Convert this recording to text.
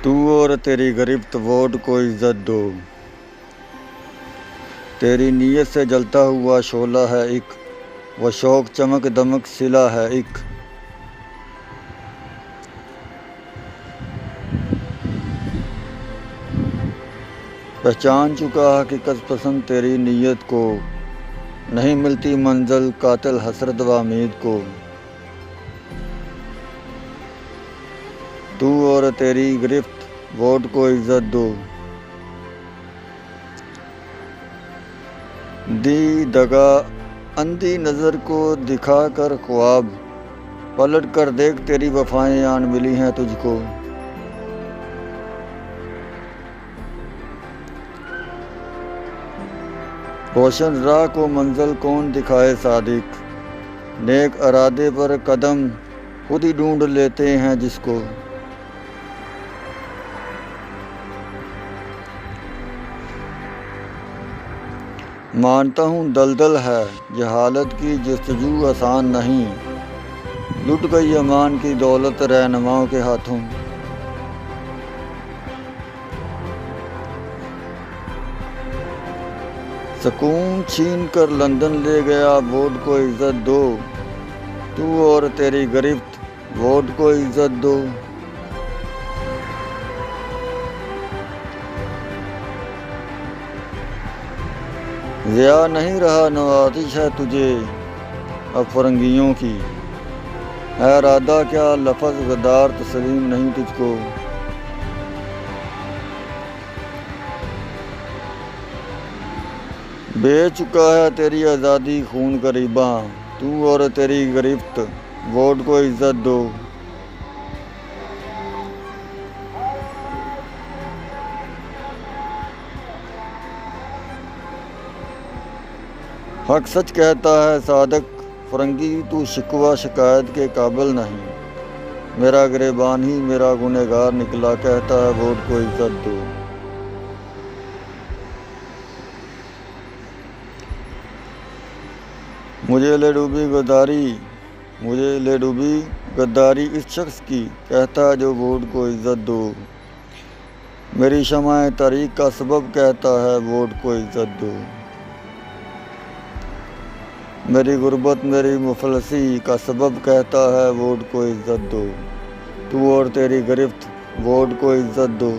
تو اور تیری گرفت ووٹ کو عزت دو، تیری نیت سے جلتا ہوا شعلہ ہے ایک، وہ شوق چمک دمک صلہ ہے ایک۔ پہچان چکا حقیقت پسند تیری نیت کو، نہیں ملتی منزل قاتل حسرت و امید کو۔ تو اور تیری گرفت ووٹ کو عزت دو، دی دگا اندھی نظر کو دکھا کر خواب، پلٹ کر دیکھ تیری وفائیں آن ملی ہیں تجھ کو۔ روشن راہ کو منزل کون دکھائے صادق، نیک ارادے پر قدم خود ہی ڈھونڈ لیتے ہیں جس کو۔ مانتا ہوں دلدل ہے جہالت کی جستجو آسان نہیں، لٹ گئی امان کی دولت رہنماؤں کے ہاتھوں۔ سکون چھین کر لندن لے گیا ووٹ کو عزت دو، تو اور تیری گرفت ووٹ کو عزت دو۔ ضیاء نہیں رہا نوازش ہے تجھے اب فرنگیوں کی، ہے ارادہ کیا لفظ غدار تسلیم نہیں تجھ کو۔ بیچ چکا ہے تیری آزادی خون قریباں، تو اور تیری گرفت ووٹ کو عزت دو۔ حق سچ کہتا ہے صادق فرنگی، تو شکوہ شکایت کے قابل نہیں، میرا گریبان ہی میرا گنہگار نکلا، کہتا ہے ووٹ کو عزت دو۔ مجھے لے ڈوبی غداری اس شخص کی، کہتا ہے جو ووٹ کو عزت دو۔ میری شمع طریق کا سبب، کہتا ہے ووٹ کو عزت دو۔ میری غربت میری مفلسی کا سبب، کہتا ہے ووٹ کو عزت دو، تو اور تیری گرفت ووٹ کو عزت دو۔